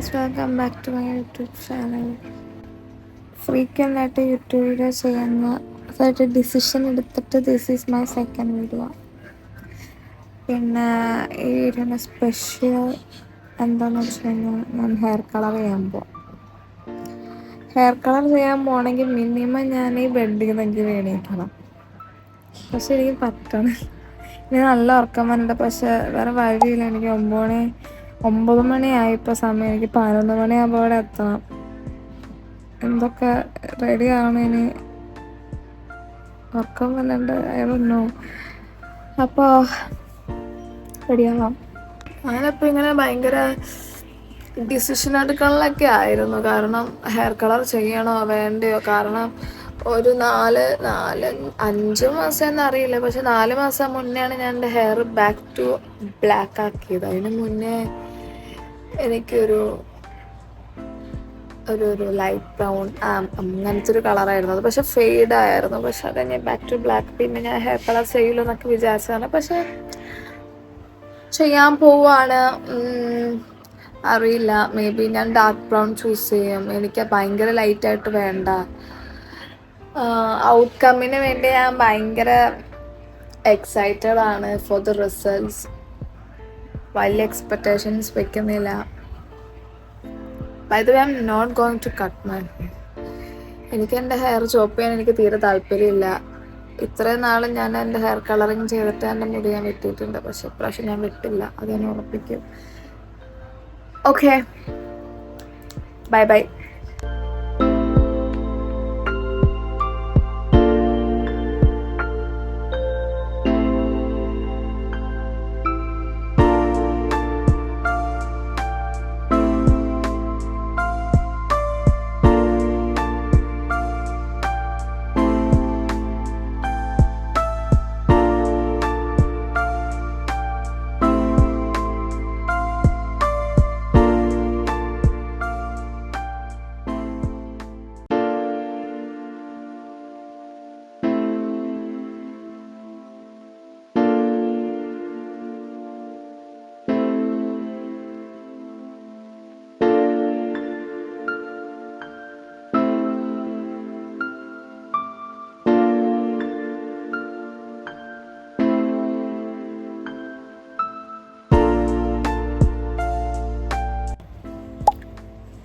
Guys, welcome back to my YouTube channel. Frequent ആയിട്ട് YouTube video ചെയ്യുന്ന അതായിട്ട് decision എടുത്തിട്ട് this is my second video. പിന്നെ ഈ വീഡിയോയുടെ സ്പെഷ്യൽ എന്താണെന്ന് വെച്ച് കഴിഞ്ഞാൽ ഞാൻ ഹെയർ കളർ ചെയ്യാൻ പോകും. ഹെയർ കളർ ചെയ്യാൻ പോകണമെങ്കിൽ മിനിമം ഞാൻ ഈ ബെഡിൽ നിന്നെങ്കിലും എണീക്കണം. പക്ഷെ എനിക്ക് പറ്റണം. ഇനി നല്ല ഉറക്കം വന്നിട്ട്, പക്ഷെ വേറെ വഴിയില്ല. എനിക്ക് 9 മണിയായി ഇപ്പോൾ സമയം. എനിക്ക് 11 മണിയാകുമ്പോൾ അവിടെ എത്തണം. എന്തൊക്കെ റെഡി ആവണേന് ഉറക്കം വന്നിട്ട് ആയിരുന്നു. അപ്പോൾ റെഡിയാവാം. ഞാനിപ്പോൾ ഇങ്ങനെ ഭയങ്കര ഡിസിഷൻ എടുക്കലിലൊക്കെ ആയിരുന്നു. കാരണം ഹെയർ കളർ ചെയ്യണോ വേണ്ടയോ. കാരണം ഒരു 5 മാസം എന്നറിയില്ല, പക്ഷെ 4 മാസം മുന്നെയാണ് ഞാൻ എൻ്റെ ഹെയർ ബാക്ക് ടു ബ്ലാക്ക് ആക്കിയത്. അതിന് മുന്നേ എനിക്കൊരു ലൈറ്റ് ബ്രൗൺ അങ്ങനത്തെ ഒരു കളറായിരുന്നു. അത് പക്ഷെ ഫെയ്ഡായിരുന്നു. പക്ഷെ അത് ഞാൻ ബാക്ക് ടു ബ്ലാക്ക്. പിന്നെ ഞാൻ ഹെയർ കളർ ചെയ്യില്ല എന്നൊക്കെ വിചാരിച്ചതാണ്. പക്ഷെ ചെയ്യാൻ പോവാണ്. അറിയില്ല, മേ ബി ഞാൻ ഡാർക്ക് ബ്രൗൺ ചൂസ് ചെയ്യും. എനിക്ക് ഭയങ്കര ലൈറ്റായിട്ട് വേണ്ട. ഔട്ട്കമ്മിന് വേണ്ടി ഞാൻ ഭയങ്കര എക്സൈറ്റഡ് ആണ് ഫോർ ദ റിസൾട്ട്സ്. വലിയ എക്സ്പെക്റ്റേഷൻസ് വെക്കുന്നില്ല. By the way, I am not going to cut my hair. എനിക്ക് എൻ്റെ ഹെയർ ചോപ്പ് ചെയ്യാൻ എനിക്ക് തീരെ താല്പര്യമില്ല. ഇത്രയും നാളും ഞാൻ എൻ്റെ ഹെയർ കളറിങ് ചെയ്തിട്ട് എൻ്റെ മുടി ഞാൻ വെട്ടിയിട്ടുണ്ട്. പക്ഷെ ഇപ്രാവശ്യം ഞാൻ വെട്ടില്ല, അത് ഞാൻ ഉറപ്പിക്കും. Okay, bye bye.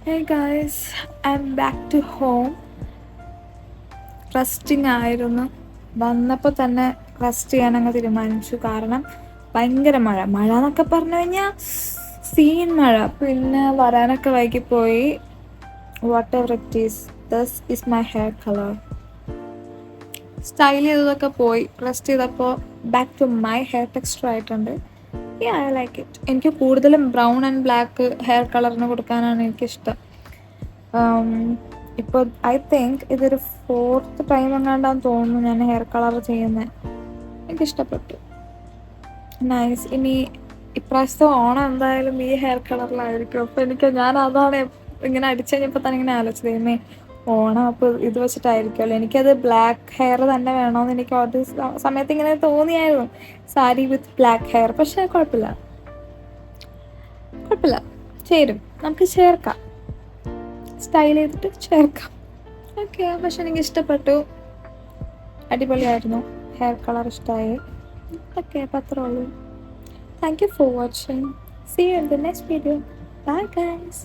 Hey guys, I'm back to home. Resting ആയിരുന്നു. വന്നപ്പോൾ തന്നെ റെസ്റ്റ് ചെയ്യാനങ്ങ് തീരുമാനിച്ചു. കാരണം ഭയങ്കര മഴ എന്നൊക്കെ പറഞ്ഞു കഴിഞ്ഞാൽ സീൻ മഴ. പിന്നെ വരാനൊക്കെ വൈകിപ്പോയി. Whatever it is, this is my hair colour. Style ചെയ്തതൊക്കെ പോയി. റെസ്റ്റ് ചെയ്തപ്പോൾ back to my hair texture ആയിട്ടുണ്ട്. I like it. എനിക്ക് കൂടുതലും ബ്രൗൺ ആൻഡ് ബ്ലാക്ക് ഹെയർ കളറിന് കൊടുക്കാനാണ് എനിക്കിഷ്ടം. ഇപ്പോൾ ഐ തിങ്ക് ഇതൊരു 4th ടൈം എങ്ങാണ്ടാന്ന് തോന്നുന്നു ഞാൻ ഹെയർ കളർ ചെയ്യുന്നത്. എനിക്കിഷ്ടപ്പെട്ടു. നൈസ്. ഇനി ഇപ്രാവശ്യത്തെ ഓണം എന്തായാലും ഈ ഹെയർ കളറിലായിരിക്കും. അപ്പോൾ ഞാൻ അതാണ് ഇങ്ങനെ അടിച്ചു കഴിഞ്ഞപ്പോൾ തന്നെ ഇങ്ങനെ ആലോചിച്ചത്, ഓണം അപ്പോൾ ഇത് വെച്ചിട്ടായിരിക്കുമല്ലോ. എനിക്കത് ബ്ലാക്ക് ഹെയർ തന്നെ വേണമെന്ന് എനിക്ക് ഒരു സമയത്ത് ഇങ്ങനെ തോന്നിയായിരുന്നു, സാരി വിത്ത് ബ്ലാക്ക് ഹെയർ. പക്ഷേ കുഴപ്പമില്ല, ചേരും. നമുക്ക് ചേർക്കാം, സ്റ്റൈൽ ചെയ്തിട്ട് ചേർക്കാം. ഓക്കെ. പക്ഷെ എനിക്ക് ഇഷ്ടപ്പെട്ടു, അടിപൊളിയായിരുന്നു. ഹെയർ കളർ ഇഷ്ടമായി. ഓക്കെ, അപ്പം അത്രേ ഉള്ളൂ. Thank you for watching. See you in the next video. Bye guys.